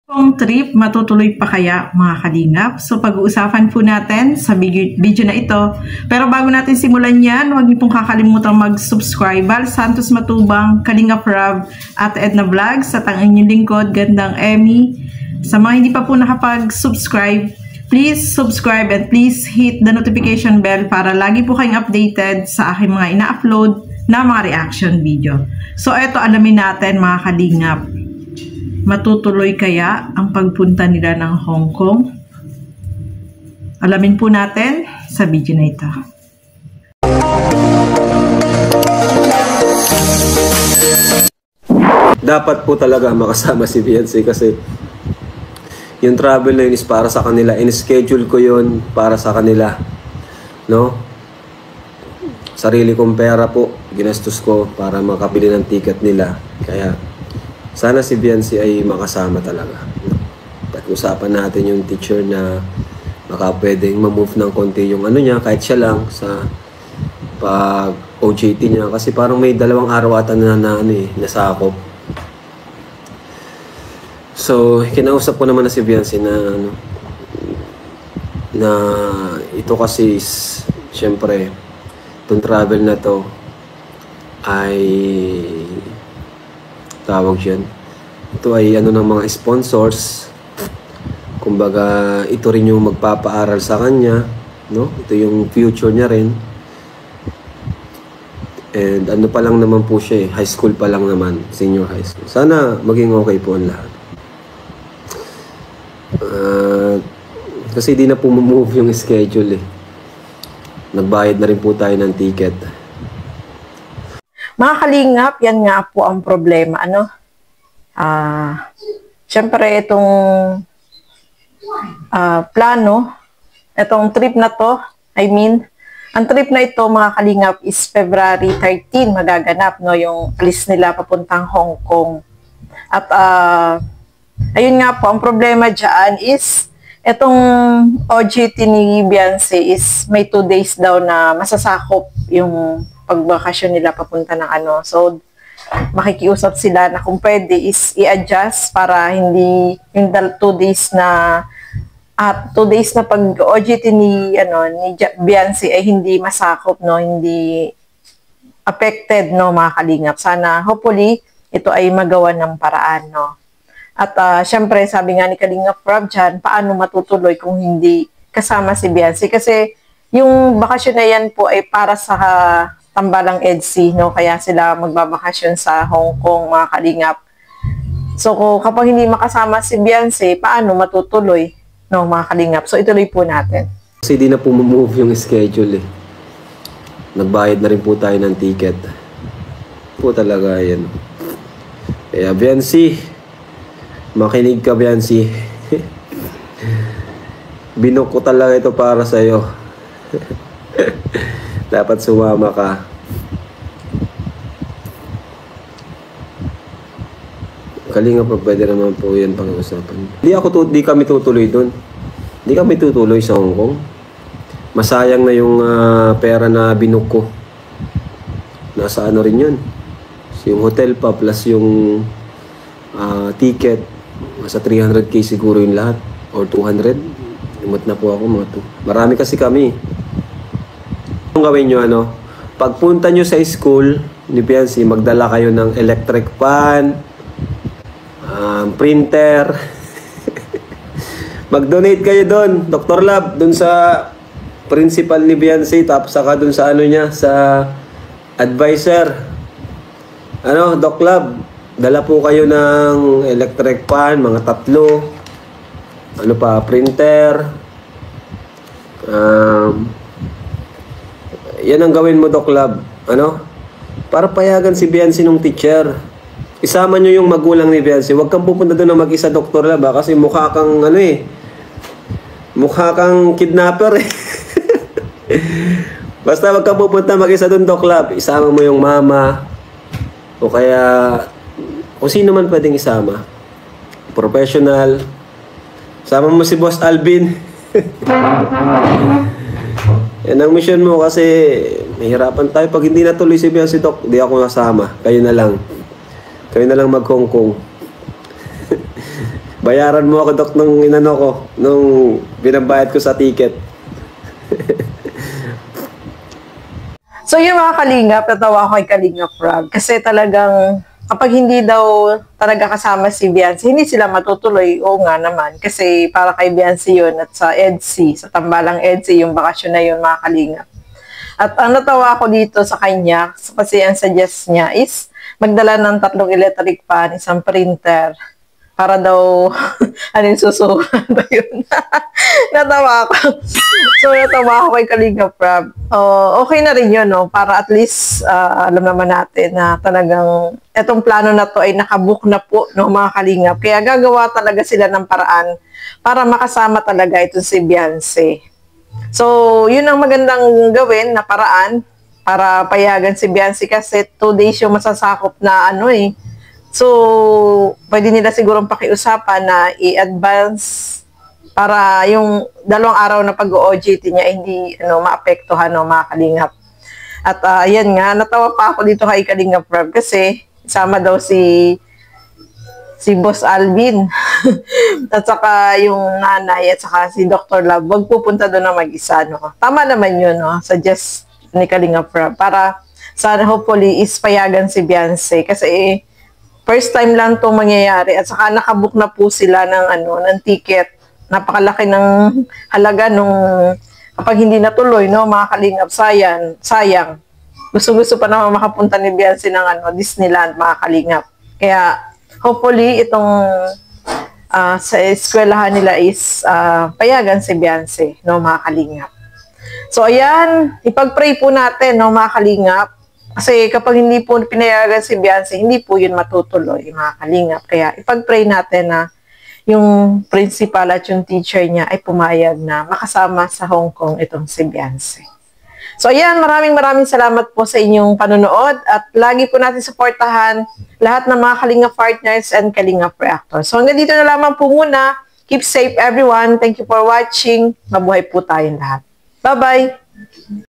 Kung trip, matutuloy pa kaya mga kalingap? So pag-uusapan po natin sa video na ito. Pero bago natin simulan yan, huwag niyo pong kakalimutan mag-subscribe. Val Santos Matubang, Kalingap Rob, at Edna Vlogs, at ang inyong lingkod, Gandang Emmy. Sa mga hindi pa po nakapag-subscribe, please subscribe and please hit the notification bell para lagi po kayong updated sa aking mga ina-upload na mga reaction video. So eto, alamin natin mga kalingap. Matutuloy kaya ang pagpunta nila ng Hong Kong? Alamin po natin sa video na ito. Dapat po talaga makasama si Beyonce kasi yung travel na yun is para sa kanila. In-schedule ko yun para sa kanila. No? Sarili kong pera po, ginastos ko para makabili ng ticket nila. Kaya sana si Beyonce ay makasama talaga. Pag-usapan natin yung teacher na baka pwedeng ma-move ng konti yung ano niya, kahit siya lang sa pag OJT niya. Kasi parang may 2 araw ata na nasakop. So, kinausap ko naman na si Beyonce na ito kasi is, syempre, itong travel na to ay tawag dyan. Ito ay ano ng mga sponsors. Kumbaga, ito rin yung magpapaaral sa kanya. No? Ito yung future niya rin. And ano pa lang naman po siya eh. High school pa lang naman. Senior high school. Sana maging okay po ang lahat. Kasi di na po move yung schedule eh. Nagbayad na rin po tayo ng ticket. Mga kalingap, yan nga po ang problema, ano? Siyempre, itong plano, itong trip na to, ang trip na ito, mga kalingap, is February 13, magaganap, no? Yung alis nila papuntang Hong Kong. At, ayun nga po, ang problema dyan is, itong OJT ni Beyonce is may 2 days daw na masasakop yung pagbakasyon nila papunta ng ano. So, makikiusap sila na kung pwede is i-adjust para hindi yung 2 days na 2 days na pag-OJT ni Beyonce ay hindi masakop, no, hindi affected, no, mga kalingap. Sana hopefully ito ay magawa ng paraan, no. At syempre sabi nga ni Kalingap Rob dyan, paano matutuloy kung hindi kasama si Beyonce? Kasi yung bakasyon na yan po ay para sa Tambalang EDSI, no? Kaya sila magbabakasyon sa Hong Kong, mga kalingap. So, kapag hindi makasama si Beyonce, paano matutuloy, no, mga kalingap? So, ituloy po natin. Kasi di na po move yung schedule eh. Nagbayad na rin po tayo ng ticket. Po talaga yan. Kaya Beyonce, makinig ka Beyonce. Binook ko talaga ito para sa'yo. Dapat sumama ka. Kalinga pa, pwede naman po yan pag-usapan. Di kami tutuloy doon. Di kami tutuloy sa Hong Kong. Masayang na yung pera na binook ko. Nasa ano rin yun. Yung hotel pa plus yung ticket. Nasa 300k siguro yung lahat. Or 200. Limot na po ako mga 2. Marami kasi kami. Ang gawin nyo, pagpunta nyo sa school ni Beyonce, magdala kayo ng electric fan, printer. Mag-donate kayo doon, Dr. Lab, doon sa principal ni Beyonce, tapos saka doon sa ano niya, sa advisor. Doc Lab, dala po kayo ng electric fan, mga 3. Printer. Yan ang gawin mo, Doc Lab. Para payagan si Beyonce nung teacher. Isama nyo yung magulang ni Beyonce. Huwag kang pupunta doon na mag-isa, Dr. Lab, kasi mukha kang mukha kang kidnapper eh. Basta huwag kang pupunta mag-isa doon, Doc Lab. Isama mo yung mama. O kaya kung sino man pwedeng isama. Professional. Sama mo si Boss Alvin. Yan ang mission mo kasi mahirapan tayo. Pag hindi natuloy si Beyonce, Doc, di ako nasama. Kayo na lang. Kayo na lang mag-Hong Kong. Bayaran mo ako, Dok, nung inano ko, nung binabayad ko sa ticket. So yung mga kalingap, natawa ako kay Kalingap Rob. Kasi talagang kapag hindi daw talaga kasama si Beyonce, hindi sila matutuloy. Oo nga naman. Kasi para kay Beyonce yun at sa EDSI, sa tambalang EDSI, yung bakasyon na yun, mga kalingap. At ang natawa ko dito sa kanya, kasi ang suggest niya is magdala ng 3 electric fan, isang printer, para daw, ano yung susukan ba yun? Natawa ako. So, natawa ako kay Kalingap Rob. Okay na rin yun, no? Para at least, alam naman natin na talagang etong plano na to ay nakabook na po, no, mga Kalingap. Kaya gagawa talaga sila ng paraan para makasama talaga ito si Beyonce. So, yun ang magandang gawin na paraan para payagan si Beyonce kasi 2 days yung masasakop na ano eh. So, pwede nila sigurong pakiusapan na i-advance para yung 2 araw na pag-OJT niya hindi maapektuhan, no, mga Kalingap. At ayan nga, natawa pa ako dito kay Kalingap Rob kasi sama daw si Boss Alvin at saka yung nanay at saka si Dr. Love, wag pupunta doon na mag-isa, no? Tama naman yun, no? Suggest ni Kalingap Rob para sana hopefully is payagan si Beyonce kasi first time lang itong mangyayari at saka nakabook na po sila ng ticket. Napakalaki ng halaga nung kapag hindi natuloy, no, mga Kalingap, sayang. Gusto pa naman makapunta ni Beyonce ng Disneyland, mga Kalingap. Kaya hopefully itong sa eskwelahan nila is payagan si Beyonce, no, mga Kalingap. So ayan, ipag-pray po natin, no, mga Kalingap. Kasi kapag hindi po pinayagan si Beyonce, hindi po yun matutuloy, mga Kalingap. Kaya ipag-pray natin na yung principal at yung teacher niya ay pumayag na makasama sa Hong Kong itong si Beyonce. So ayan, maraming salamat po sa inyong panonood at lagi po natin supportahan lahat ng mga Kalingap partners and Kalingap reactors. So hanggang dito na lamang po muna. Keep safe everyone. Thank you for watching. Mabuhay po tayong lahat. Bye-bye!